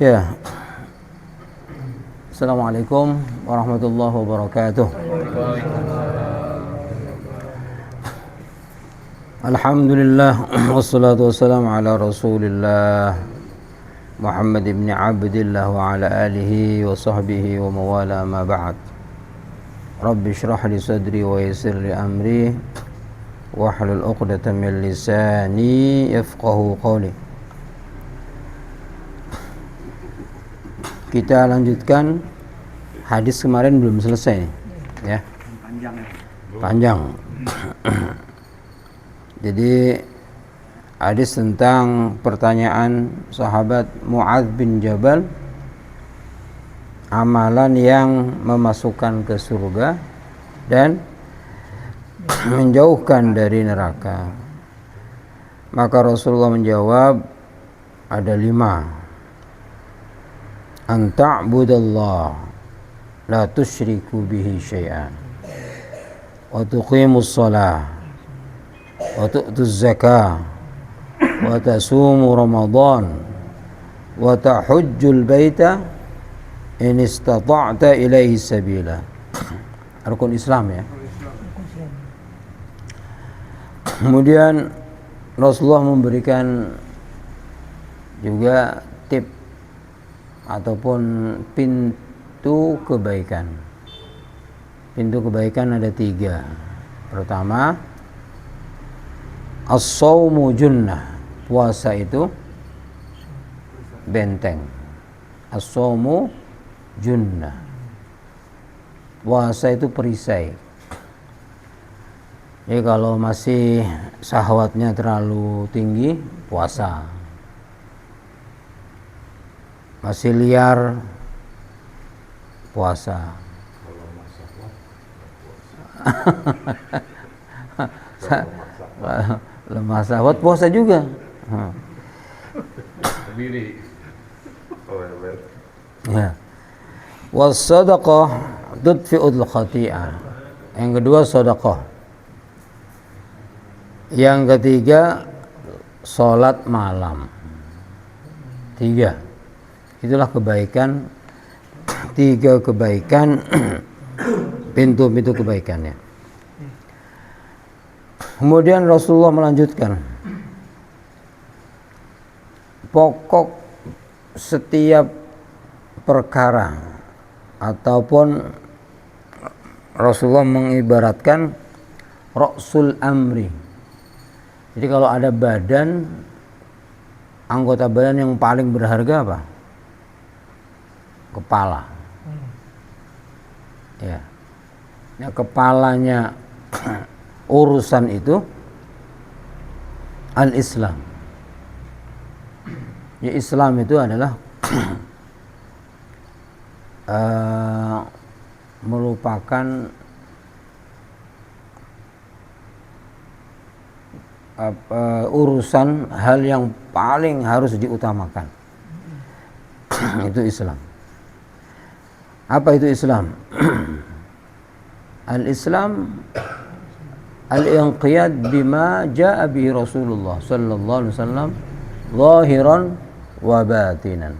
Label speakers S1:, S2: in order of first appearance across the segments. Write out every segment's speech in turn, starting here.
S1: Ya. Assalamualaikum warahmatullahi wabarakatuh. Alhamdulillah wassalatu wassalamu ala Rasulillah Muhammad ibn Abdillah wa ala alihi wa sahbihi wa mawala ma ba'd. Rabbi shrah li sadri wa yassir li amri wahlul 'uqdatam min lisani yafqahu qawli. Kita lanjutkan hadis kemarin belum selesai ya. Panjang. Jadi hadis tentang pertanyaan sahabat Mu'adz bin Jabal, amalan yang memasukkan ke surga dan menjauhkan dari neraka. Maka Rasulullah menjawab ada 5. An ta'budallah la tusyriku bihi syai'an wa tuqimus shalah wa tu'tuz zakah wa tasumu ramadan wa tahujjul baita in istata'ta ilaihi sabila. Rukun Islam ya. Kemudian Rasulullah memberikan juga tip ataupun pintu kebaikan. Pintu kebaikan ada 3. Pertama, as-shaumu junnah. Puasa itu benteng. As-shaumu junnah. Puasa itu perisai. Jadi kalau masih syahwatnya terlalu tinggi, puasa. Masih liar, puasa. Lemah syahwat, puasa juga. Ya. Was-shadaqah tudfi'ul khati'ah. Yang kedua sedekah. Yang ketiga salat malam. 3. Itulah kebaikan, 3 kebaikan, pintu-pintu kebaikannya. Kemudian Rasulullah melanjutkan, pokok setiap perkara ataupun Rasulullah mengibaratkan ra'sul amri. Jadi kalau ada badan, anggota badan yang paling berharga apa? Kepala. Ya. Ya, kepalanya urusan itu al-Islam. Ya, Islam itu adalah merupakan urusan hal yang paling harus diutamakan. Itu Islam. Apa itu Islam? Al-Islam al-inqiyad bima jaa bihi Rasulullah sallallahu alaihi wasallam zahiran wa batinan.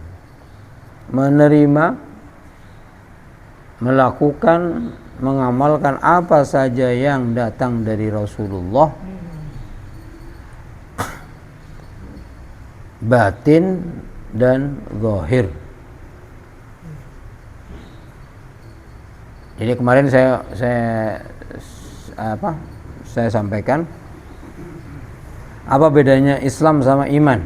S1: Menerima, melakukan, mengamalkan apa saja yang datang dari Rasulullah, batin dan zahir. Jadi kemarin saya sampaikan apa bedanya Islam sama iman?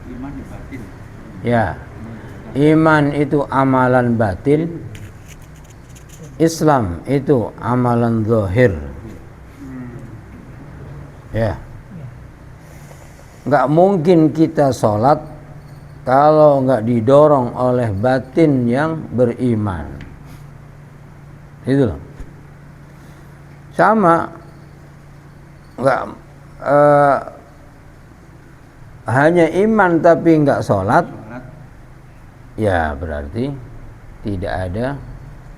S1: Iman batin. Ya. Iman itu amalan batin, Islam itu amalan zahir. Ya. Enggak mungkin kita sholat kalau enggak didorong oleh batin yang beriman. Itu loh. Sama enggak hanya iman tapi enggak sholat, ya berarti tidak ada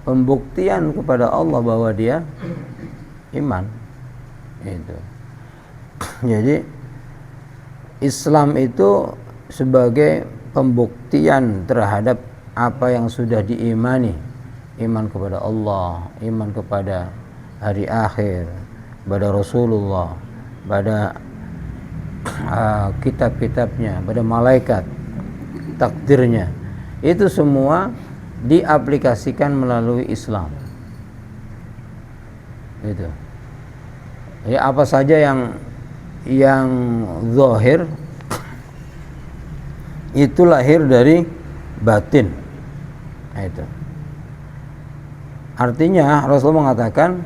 S1: pembuktian kepada Allah bahwa dia iman. Itu. Jadi Islam itu sebagai pembuktian terhadap apa yang sudah diimani, iman kepada Allah, iman kepada hari akhir, pada Rasulullah, pada kitab-kitabnya, pada malaikat, takdirnya. Itu semua diaplikasikan melalui Islam. Gitu. Jadi apa saja yang zahir itu lahir dari batin. Nah, itu. Artinya Rasulullah mengatakan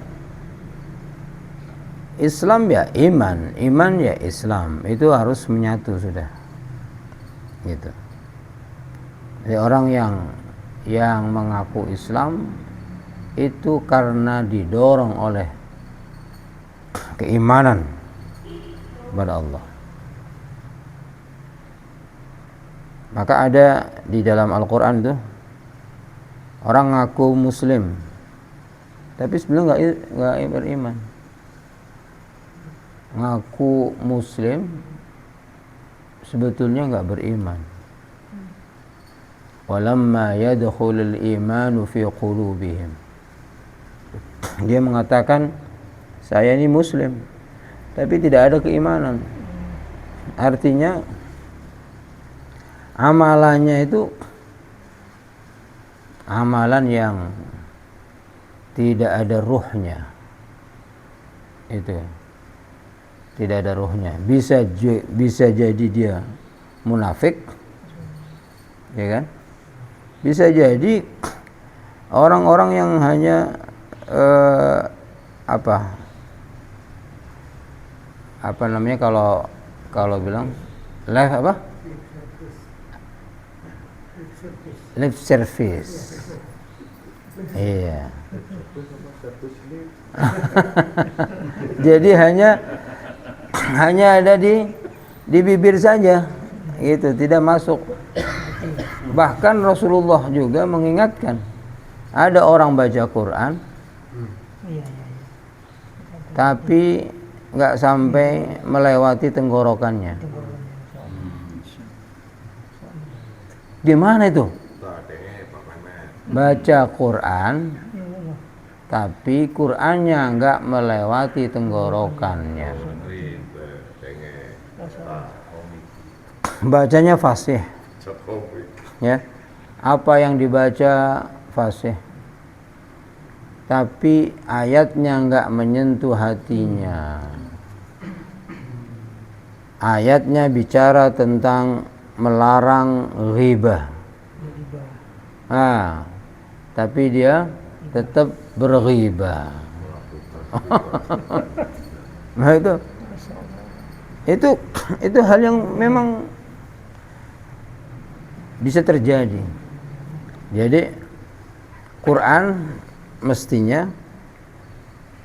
S1: Islam ya iman, iman ya Islam. Itu harus menyatu sudah. Gitu. Jadi orang yang mengaku Islam itu karena didorong oleh keimanan kepada Allah. Maka ada di dalam Al-Quran tuh orang ngaku Muslim, tapi sebenarnya nggak beriman. Ngaku Muslim, sebetulnya nggak beriman. Walamma yadkhulul imanu fi qulubihim. Dia mengatakan saya ini Muslim, tapi tidak ada keimanan. Artinya amalannya itu amalan yang tidak ada ruhnya. Itu tidak ada ruhnya. Bisa jadi dia munafik, ya kan? Bisa jadi orang-orang yang hanya apa namanya kalau bilang lip service. Iya. Jadi hanya ada di bibir saja, gitu, tidak masuk. Bahkan Rasulullah juga mengingatkan, ada orang baca Quran, tapi nggak sampai melewati tenggorokannya. Gimana itu? Baca Quran, tapi Qurannya nggak melewati tenggorokannya. Bacanya fasih, ya. Apa yang dibaca fasih, tapi ayatnya nggak menyentuh hatinya. Ayatnya bicara tentang melarang ghibah. Tapi dia tetap berghibah. Nah itu hal yang memang bisa terjadi. Jadi Quran mestinya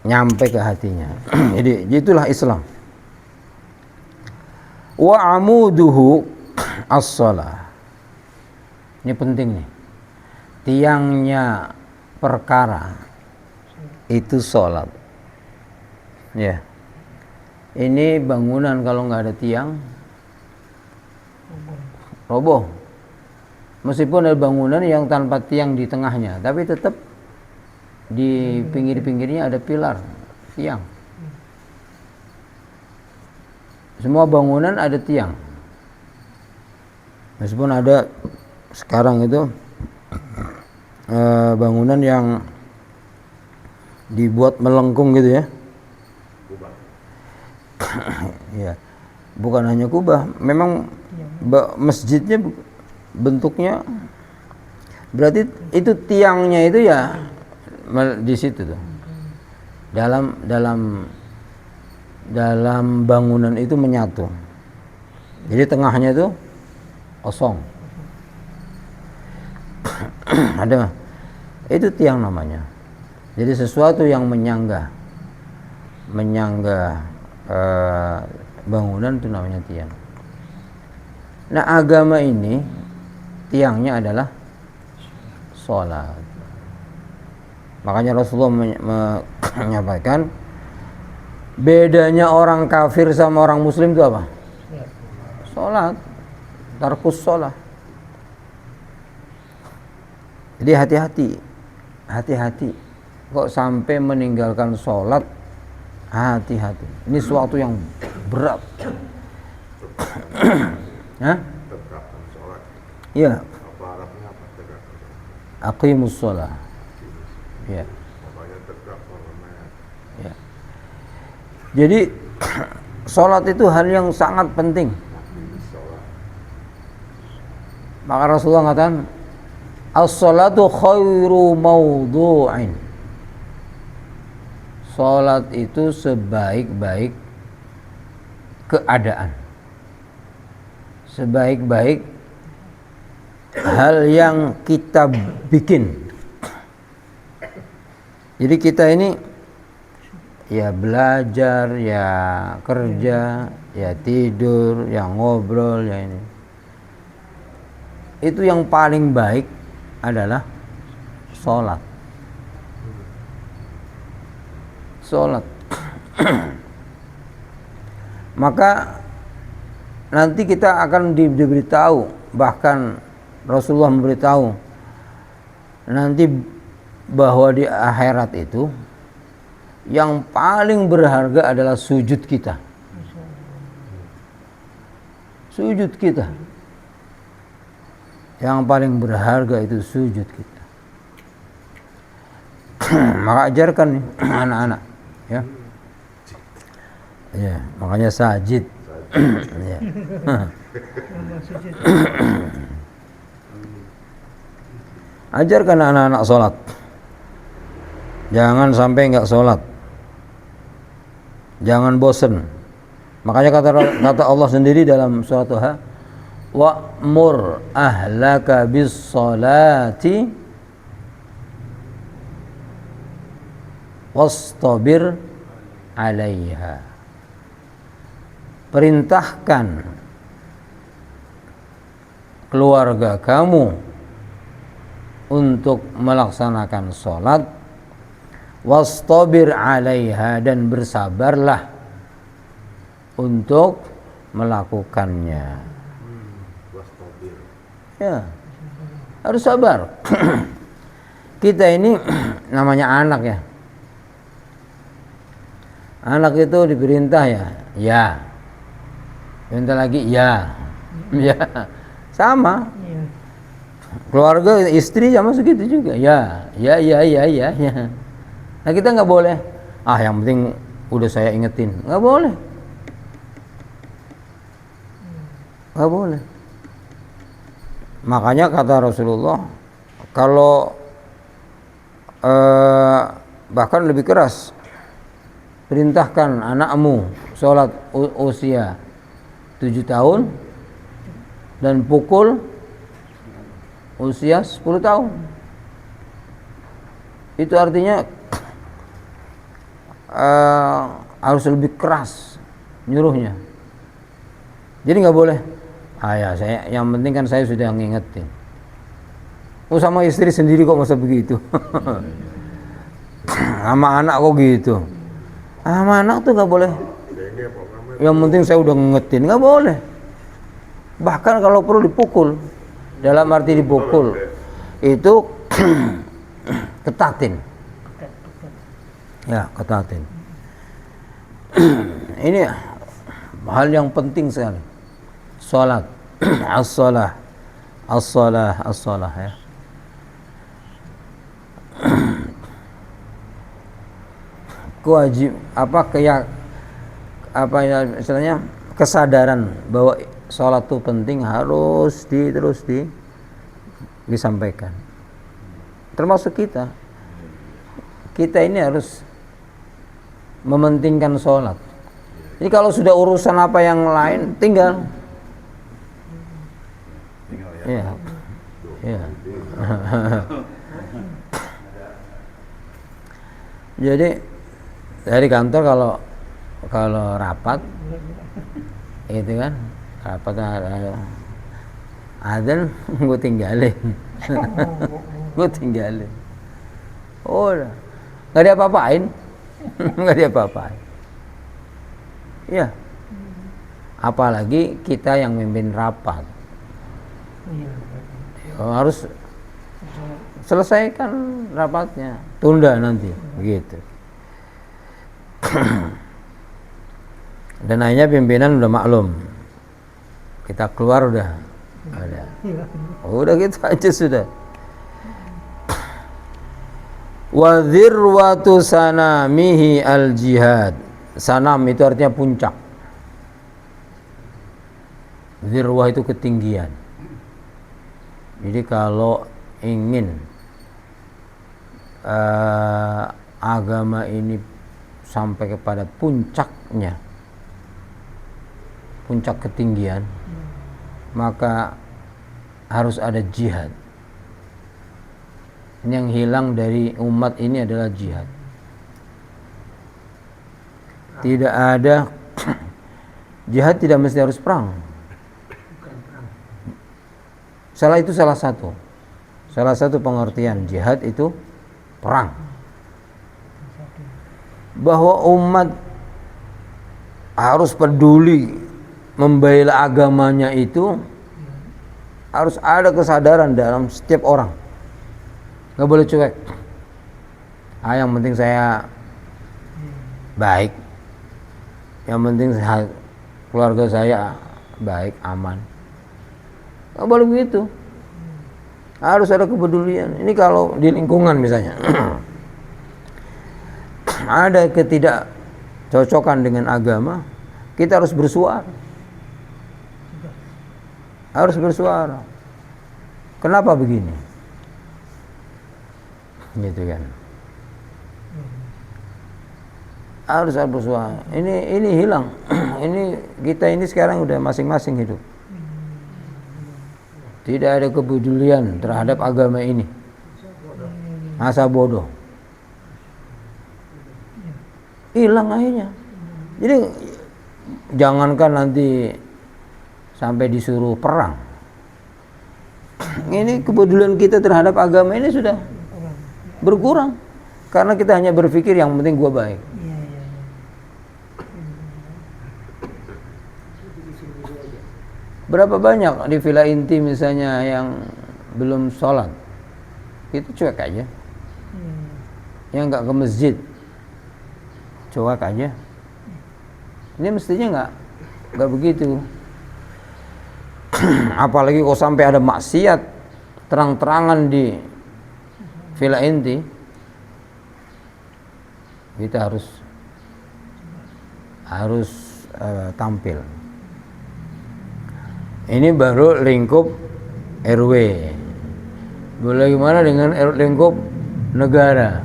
S1: nyampe ke hatinya. Jadi itulah Islam. Wa amuduhu as-shalah. Ini penting nih. Tiangnya perkara itu sholat. Ya. Ini bangunan kalau nggak ada tiang roboh. Meskipun ada bangunan yang tanpa tiang di tengahnya, tapi tetap di pinggir-pinggirnya ada pilar tiang. Semua bangunan ada tiang. Meskipun ada sekarang itu bangunan yang dibuat melengkung gitu ya. Ya, bukan hanya kubah, memang masjidnya bentuknya berarti itu tiangnya itu ya di situ tuh. Dalam bangunan itu menyatu. Jadi tengahnya itu kosong. Ada itu tiang namanya. Jadi sesuatu yang menyangga bangunan itu namanya tiang. Nah, agama ini tiangnya adalah sholat. Makanya Rasulullah menyampaikan bedanya orang kafir sama orang muslim itu apa? Sholat. tarkus sholat. Jadi hati-hati. Kok sampai meninggalkan sholat, hati-hati. Ini suatu yang berat. Hah?
S2: Tegakkan sholat.
S1: Iya.
S2: Apa Arabnya apa tegakkan sholat?
S1: Aqimus sholat. Iya.
S2: Makanya tegak sholatnya.
S1: Ya. Jadi sholat itu hal yang sangat penting.
S2: Sholat.
S1: Maka Rasulullah mengatakan, as-sholatu khairu mawdu'in. Sholat itu sebaik-baik keadaan, sebaik-baik hal yang kita bikin. Jadi kita ini ya belajar, ya kerja, ya tidur, ya ngobrol, ya ini. Itu yang paling baik adalah sholat. Sholat. Maka nanti kita akan diberitahu, bahkan Rasulullah memberitahu nanti bahwa di akhirat itu yang paling berharga adalah sujud kita. Sujud kita. Yang paling berharga itu sujud kita. Maka ajarkan nih anak-anak, ya. Ya, makanya sajid. Ya. Ajarkan anak-anak sholat. Jangan sampai enggak sholat. Jangan bosan. Makanya kata Allah sendiri dalam surat Taha, wa'mur ahlaka bis sholati wastabir 'alaiha. Perintahkan keluarga kamu untuk melaksanakan sholat, wastabir 'alaiha, dan bersabarlah untuk melakukannya.
S2: Wastabir.
S1: Ya, harus sabar. Kita ini namanya anak ya. Anak itu diperintah ya. Perintah lagi ya. Ya. Sama. Keluarga istri sama segitu juga. Ya. Nah, kita nggak boleh. Yang penting udah saya ingetin. Nggak boleh. Nggak boleh. Makanya kata Rasulullah, kalau bahkan lebih keras, perintahkan anakmu sholat usia 7 tahun dan pukul usia 10 tahun. Itu artinya harus lebih keras nyuruhnya. Jadi nggak boleh. Saya yang penting kan saya sudah ngingetin. Sama istri sendiri kok masa begitu. Sama anak kok gitu. Sama anak tuh nggak boleh. Yang penting saya udah ngingetin, nggak boleh. Bahkan kalau perlu dipukul, dalam arti dipukul itu ketatin. Ya, ketatin. Ini hal yang penting sekali. Salat, as-salah ya. Kewajib istilahnya kesadaran bahwa salat itu penting harus terus disampaikan. Termasuk kita ini harus mementingkan salat. Jadi kalau sudah urusan apa yang lain tinggal. Iya. Jadi dari kantor kalau rapat itu kan, rapat adzan gue tinggalin. Udah nggak diapa-apain. Iya. Apalagi kita yang mimpin rapat. Harus selesaikan rapatnya, tunda nanti, begitu. Dan akhirnya pimpinan udah maklum, kita keluar udah ada, udah gitu aja sudah. Wa dzirwatu sanamihi al jihad. Sanam itu artinya puncak. Dzirwah itu ketinggian. Jadi kalau ingin agama ini sampai kepada puncaknya, puncak ketinggian, maka harus ada jihad. Yang hilang dari umat ini adalah jihad. Tidak ada jihad, tidak mesti harus perang. Itu salah satu pengertian jihad itu perang. Bahwa umat harus peduli membela agamanya itu harus ada kesadaran dalam setiap orang. Nggak boleh cuek. Yang penting saya baik, yang penting keluarga saya baik, aman. Nggak boleh begitu. Harus ada kepedulian. Ini kalau di lingkungan misalnya ada ketidakcocokan dengan agama, kita harus bersuara. Harus bersuara. Kenapa begini? Gitu kan. Harus bersuara. Ini hilang. Kita ini sekarang udah masing-masing hidup. Tidak ada kepedulian terhadap agama ini. Masa bodoh. Hilang akhirnya. Jadi jangankan nanti sampai disuruh perang. Ini kepedulian kita terhadap agama ini sudah berkurang. Karena kita hanya berpikir yang penting gua baik. Berapa banyak di villa inti misalnya yang belum sholat, itu cuek aja. Yang nggak ke masjid, cuek aja. Ini mestinya nggak begitu. Apalagi kalau sampai ada maksiat terang-terangan di villa inti, kita harus tampil. Ini baru lingkup RW. Bagaimana dengan lingkup negara?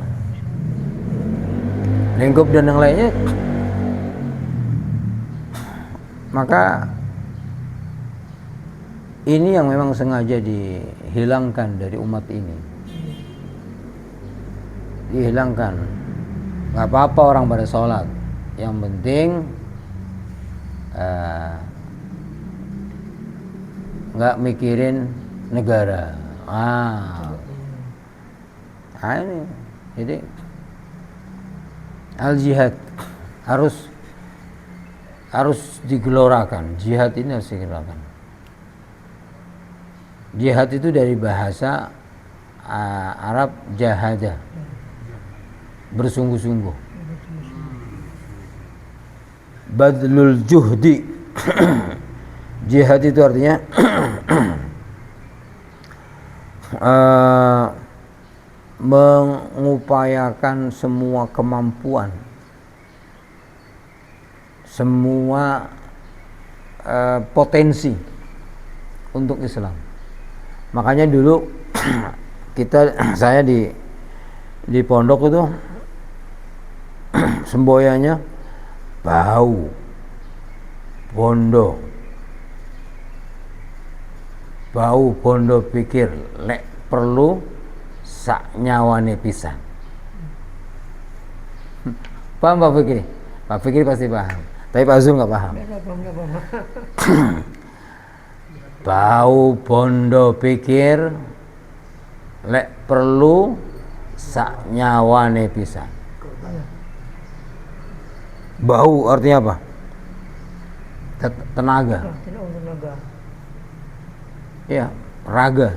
S1: Lingkup dan yang lainnya. Maka ini yang memang sengaja dihilangkan dari umat ini. Dihilangkan. Gak apa-apa orang pada sholat. Yang penting nggak mikirin negara. Ini jadi al jihad harus digelorakan. Jihad ini harus digelorakan. Jihad itu dari bahasa Arab jahada, bersungguh-sungguh. Badlul juhdi. Jihad itu artinya mengupayakan semua kemampuan, semua potensi untuk Islam. Makanya dulu saya di pondok itu semboyannya bau bondo pikir lek perlu sak nyawane pisan. Paham Pak Fikri? Pak Fikri pasti paham, tapi Pak Zul nggak paham. Bau bondo pikir lek perlu sak nyawane pisan. Bau artinya apa? Tenaga. Ya, raga.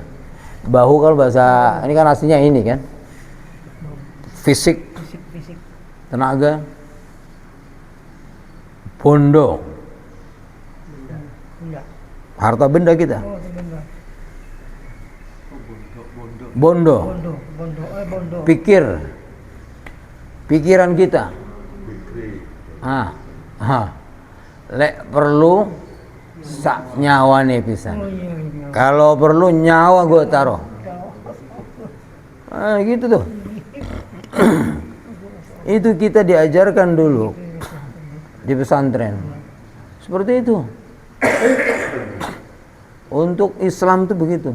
S1: Bahu kalau bahasa ini kan aslinya ini kan. Fisik,
S3: fisik.
S1: tenaga. Bondo,
S3: Enggak.
S1: harta benda kita.
S3: Oh, itu benar.
S1: Bondo,
S3: Bondo.
S1: pikiran kita.
S2: Fikri.
S1: Lek perlu sak nyawa nih pisan.
S3: Oh iya.
S1: Kalau perlu nyawa gue taruh. Gitu tuh. Itu kita diajarkan dulu di pesantren. Seperti itu. Untuk Islam tuh begitu.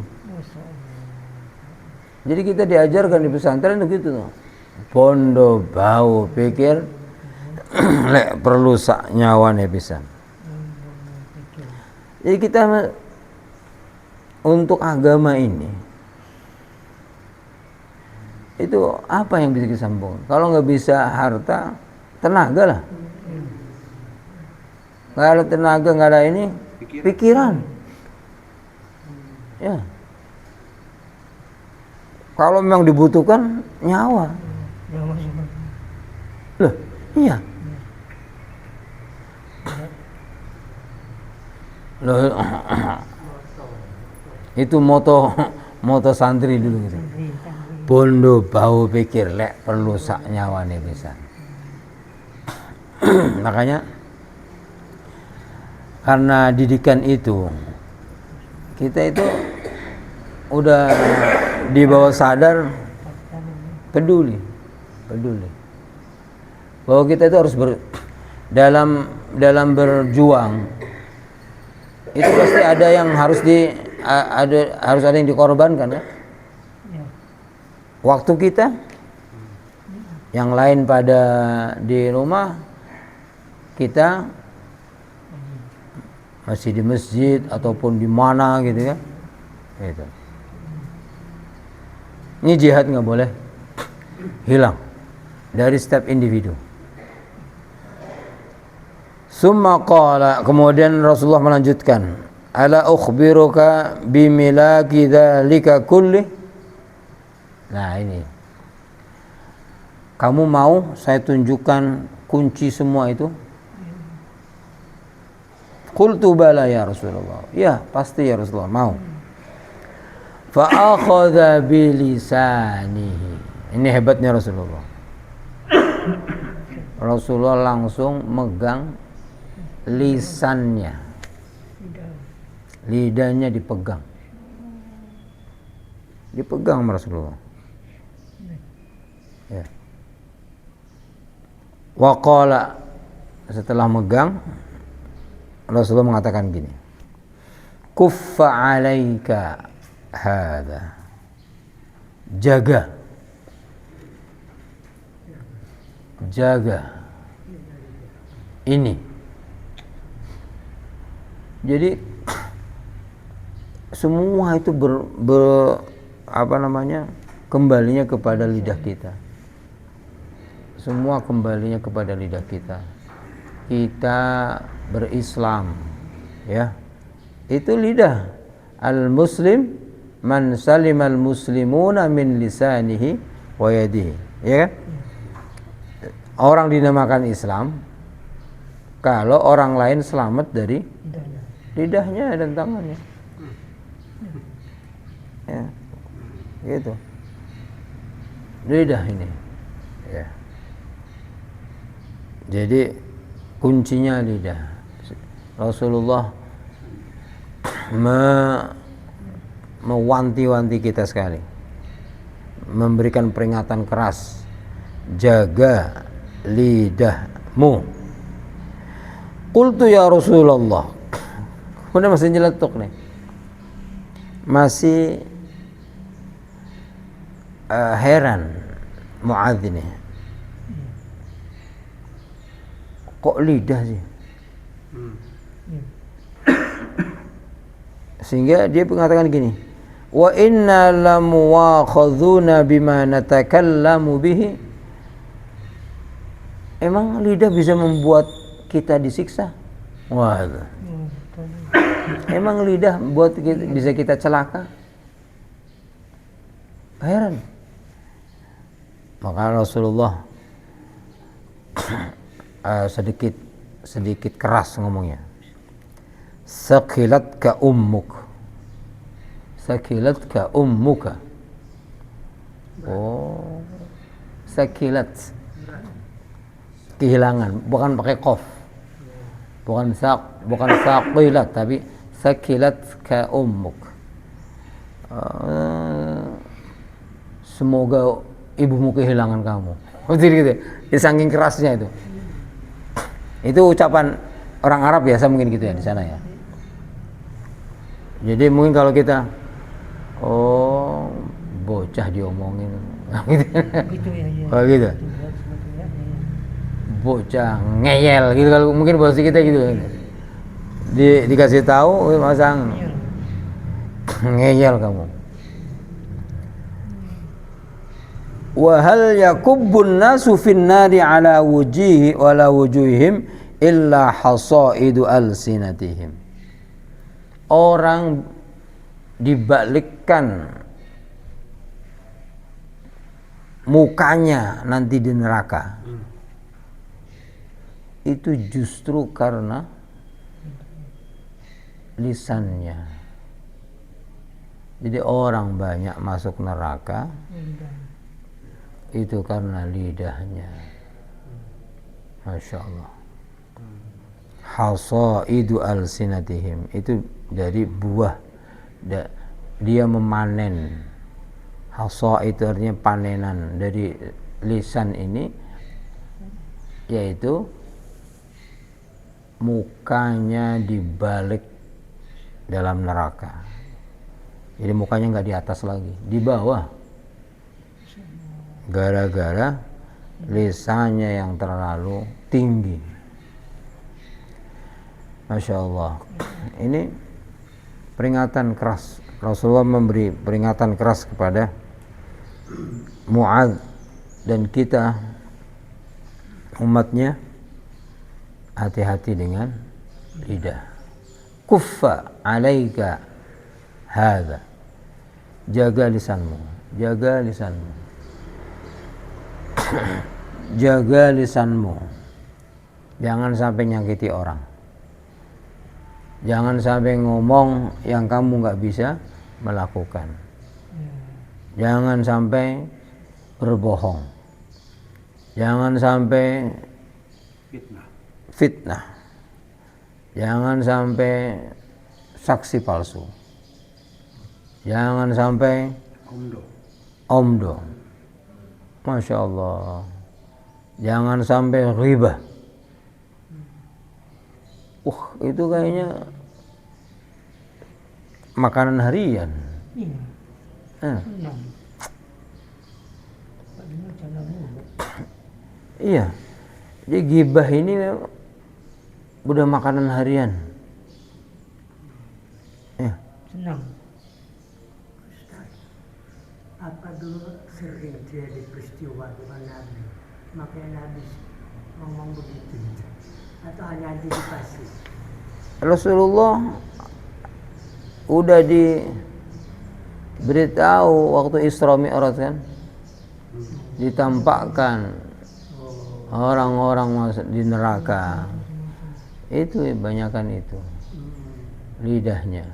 S1: Jadi kita diajarkan di pesantren tuh gitu tuh. Bondo bau pikir lek perlu sak nyawa nih pisan. Jadi kita untuk agama ini itu apa yang bisa disambung? Kalau nggak bisa harta, tenaga lah. Nggak ada tenaga, nggak ada ini, pikiran. Ya. Kalau memang dibutuhkan nyawa. Loh, iya. Loh, itu moto santri dulu gitu. Bondo bau pikir lek perlu sak nyawa nih bisa. Makanya karena didikan itu kita itu udah di bawah sadar peduli bahwa kita itu harus dalam berjuang itu pasti ada yang harus ada yang dikorbankan kan? Waktu kita, yang lain pada di rumah, kita masih di masjid ataupun di mana gitu ya. Gitu. Ini jihad nggak boleh hilang dari setiap individu. Summa qala, kemudian Rasulullah melanjutkan, ala ukhbiruka bimilaki dzalika kulli. Nah ini, kamu mau saya tunjukkan kunci semua itu? Qultu bala ya Rasulullah. Ya pasti ya Rasulullah, mau. Fa akhadha bilisanihi. Ini hebatnya Rasulullah. Rasulullah langsung megang lisannya, lidahnya dipegang sama Rasulullah. Ya. Wa qala, setelah megang Rasulullah mengatakan gini, kuffa alaika hadha, jaga ini. Jadi semua itu kembalinya kepada lidah kita. Semua kembalinya kepada lidah kita. Kita berislam, ya. Itu lidah. Al-muslim man salimal muslimuna min lisanihi wa yadihi, ya kan? Orang dinamakan Islam kalau orang lain selamat dari lidahnya dan tangannya. Ya. Gitu. Lidah ini. Ya. Jadi kuncinya lidah. Rasulullah mewanti-wanti kita sekali, memberikan peringatan keras, jaga lidahmu. Qultu ya Rasulullah, kemudian masih nyeletuk nih, masih heran Muadz ini, kok lidah sih? Sehingga dia mengatakan gini, wa inna lamuwakhadzuna bima natakallamu bihi. Emang lidah bisa membuat kita disiksa? Wah, emang lidah bisa kita celaka? Heran. Maka Rasulullah sedikit keras ngomongnya. Sakilatka ummuk. Sakilatka ummuka. Oh, sakilat. Kehilangan, bukan pakai qaf. Bukan saqilat, tapi sakilatka ummuk. Semoga ibumu kehilangan kamu. Betul gitu. Jadi saking kerasnya itu. Itu ucapan orang Arab biasa mungkin gitu ya di sana ya. Jadi mungkin kalau kita bocah diomongin
S3: Gitu ya.
S1: oh gitu, bocah ngeyel gitu kalau mungkin bahasa kita gitu. Dikasih tahu masang ngeyel kamu. Wa hal yakubbun nasu fin nari ala wujuhihim illa hasaidu alsinatihim. Orang dibalikkan mukanya nanti di neraka itu justru karena lisannya. Jadi orang banyak masuk neraka itu karena lidahnya. Masya Allah. Hasaidu alsinatihim, itu dari buah dia memanen. Hasa itu artinya panenan dari lisan ini, yaitu mukanya dibalik dalam neraka. Jadi mukanya nggak di atas lagi, di bawah, gara-gara lisannya yang terlalu tinggi. Masya Allah. Ini peringatan keras. Rasulullah memberi peringatan keras kepada Mu'adz dan kita umatnya, hati-hati dengan lidah. Kuffa alaika hadza. Jaga lisanmu, jaga lisanmu. Jaga lisanmu. Jangan sampai nyakiti orang. Jangan sampai ngomong yang kamu nggak bisa melakukan. Jangan sampai berbohong. Jangan sampai fitnah. Jangan sampai saksi palsu. Jangan sampai omdo. Masya Allah. Jangan sampai ghibah. Itu kayaknya makanan harian. Iya. Jadi ghibah ini udah makanan harian. Ya.
S4: Senang. Ustaz, apa dulu sering terjadi peristiwa dengan Nabi? Makanya Nabi ngomong begitu. Atau hanya antisipasi?
S1: Rasulullah udah diberitahu waktu Isra Mi'raj kan, ditampakkan orang-orang masuk di neraka. Itu kebanyakan itu lidahnya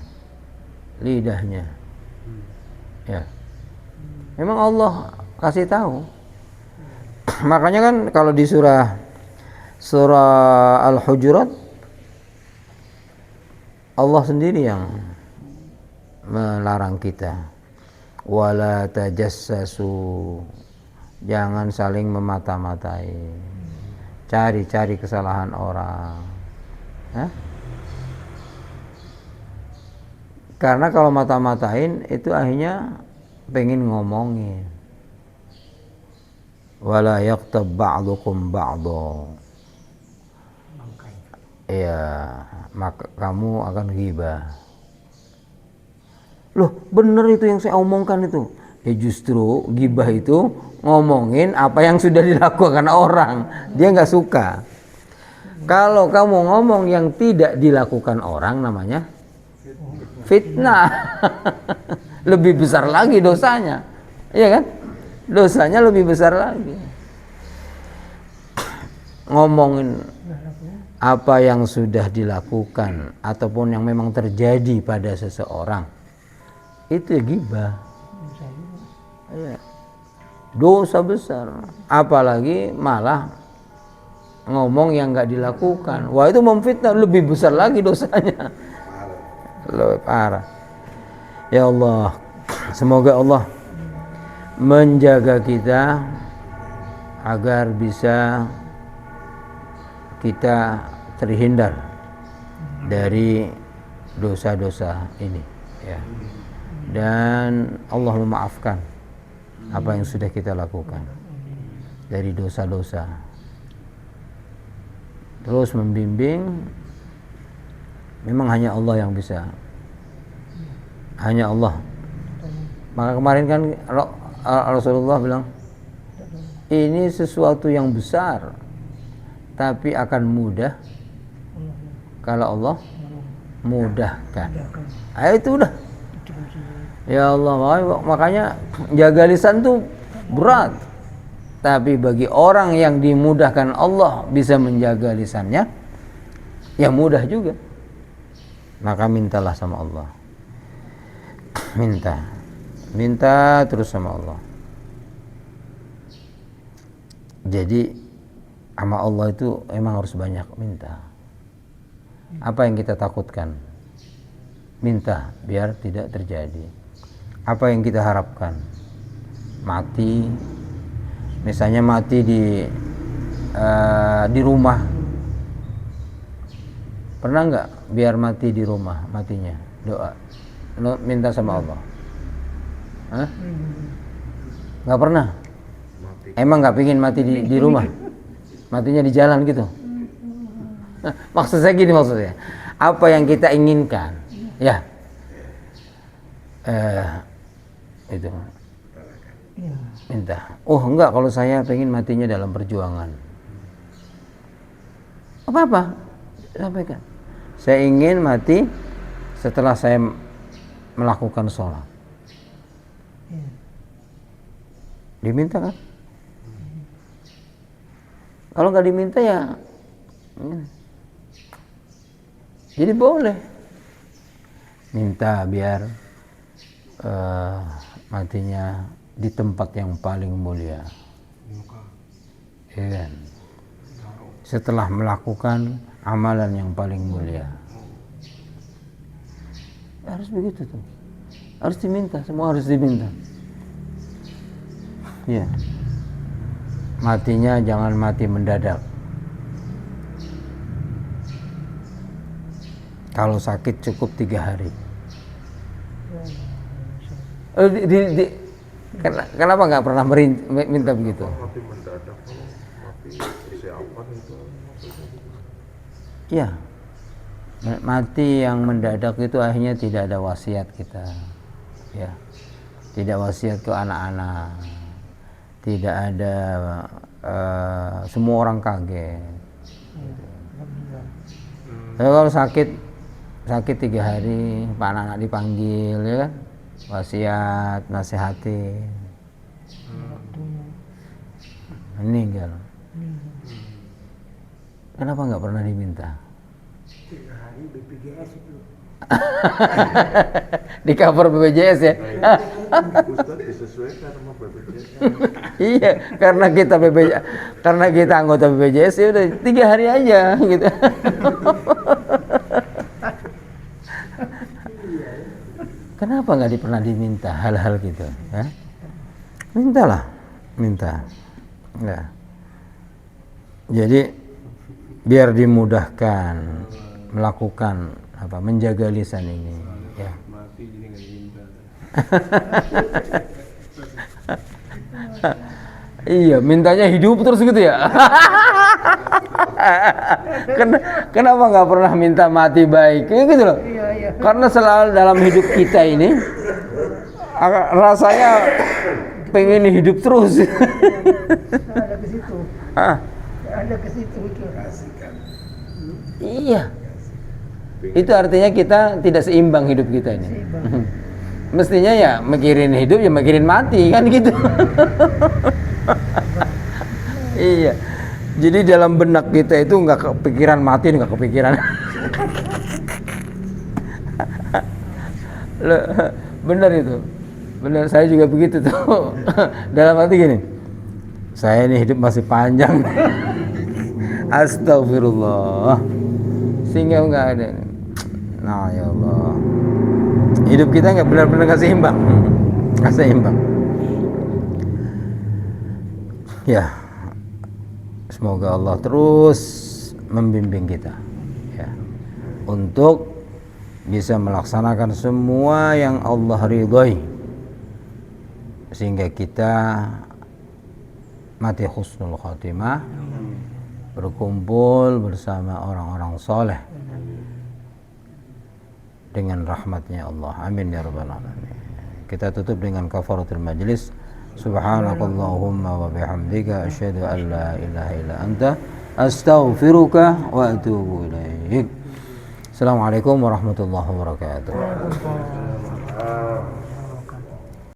S1: ya. Memang Allah kasih tahu. Makanya kan kalau di surah Al-Hujurat, Allah sendiri yang melarang kita, wala tajassasu, jangan saling memata-matai, cari-cari kesalahan orang. Karena kalau mata-matain itu akhirnya pengen ngomongin. Wala yaqtab ba'dukum ba'dha. Ya, maka kamu akan ghibah. Loh, bener itu yang saya omongkan itu. Ya justru ghibah itu ngomongin apa yang sudah dilakukan orang. Dia nggak suka. Kalau kamu ngomong yang tidak dilakukan orang, namanya fitnah. Lebih besar lagi dosanya. Iya kan? Dosanya lebih besar lagi. Ngomongin apa yang sudah dilakukan ataupun yang memang terjadi pada seseorang, itu ghibah. Iya. Dosa besar. Apalagi malah ngomong yang nggak dilakukan. Wah, itu memfitnah, lebih besar lagi dosanya. Lebih parah. Ya Allah, semoga Allah menjaga kita agar bisa kita terhindar dari dosa-dosa ini, ya. Dan Allah memaafkan apa yang sudah kita lakukan dari dosa-dosa. Terus membimbing, memang hanya Allah yang bisa. Hanya Allah. Maka kemarin kan Rasulullah bilang, ini sesuatu yang besar, tapi akan mudah kalau Allah mudahkan. Itu udah. Ya Allah, makanya jaga lisan tuh berat. Tapi bagi orang yang dimudahkan Allah bisa menjaga lisannya, ya mudah juga. Maka mintalah sama Allah. Minta terus sama Allah. Jadi sama Allah itu emang harus banyak minta. Apa yang kita takutkan, minta biar tidak terjadi. Apa yang kita harapkan, mati, misalnya mati di rumah. Pernah nggak biar mati di rumah matinya? Doa, minta sama Allah. Hah? Nggak pernah. Emang nggak pingin mati di rumah? Matinya di jalan gitu. Nah, maksud saya gini, maksudnya apa yang kita inginkan, ya, itu minta. Oh enggak, kalau saya pengen matinya dalam perjuangan. Apa sampaikan. Saya ingin mati setelah saya melakukan sholat. Diminta kan? Kalau nggak diminta ya, jadi boleh minta biar matinya di tempat yang paling mulia. Ya kan? Setelah melakukan amalan yang paling mulia. Harus begitu tuh. Harus diminta, semua harus diminta. Ya. Matinya jangan mati mendadak. Kalau sakit cukup 3 hari. Kenapa nggak pernah minta begitu?
S2: Mati mendadak, mati siapa itu?
S1: Ya, mati yang mendadak itu akhirnya tidak ada wasiat kita, ya, tidak wasiat ke anak-anak, tidak ada, semua orang kaget. Tapi kalau sakit 3 hari, Pak anak-anak dipanggil, ya kan, wasiat, nasihati, meninggal. Kenapa nggak pernah diminta?
S4: 3 hari BPJS itu.
S1: Di cover BPJS ya.
S2: Ustaz disesuaikan sama BPJS.
S1: Iya, karena kita anggota BPJS ya udah 3 hari aja gitu. Kenapa nggak pernah diminta hal-hal gitu? Ya? Mintalah, minta. Ya. Jadi biar dimudahkan melakukan menjaga lisan ini. Ya.
S5: Mati jadi nggak diminta.
S1: Iya, mintanya hidup terus gitu ya. Kenapa nggak pernah minta mati baik? Gitu loh. Karena selalu dalam hidup kita ini rasanya pengen hidup terus.
S4: Ada ke situ. Ada ke situ itu.
S1: Iya. Itu artinya kita tidak seimbang hidup kita ini. Mestinya ya mikirin hidup ya mikirin mati kan gitu. Iya. Jadi dalam benak kita itu nggak kepikiran mati, nggak kepikiran. Bener itu, bener, saya juga begitu tuh. Dalam hati gini, saya ini hidup masih panjang. Astagfirullah, sehingga nggak ada. Nah ya Allah, hidup kita nggak benar-benar nggak seimbang, nggak seimbang. Ya, semoga Allah terus membimbing kita, ya, untuk bisa melaksanakan semua yang Allah ridhoi, sehingga kita mati husnul khatimah, berkumpul bersama orang-orang soleh dengan rahmatnya Allah. Amin ya rabbal alamin. Kita tutup dengan kafaratul majlis. Subhanakallahumma wa bihamdika asyhadu an la ilaha illa anta astaghfiruka wa atubu ilaik. Assalamualaikum warahmatullahi wabarakatuh.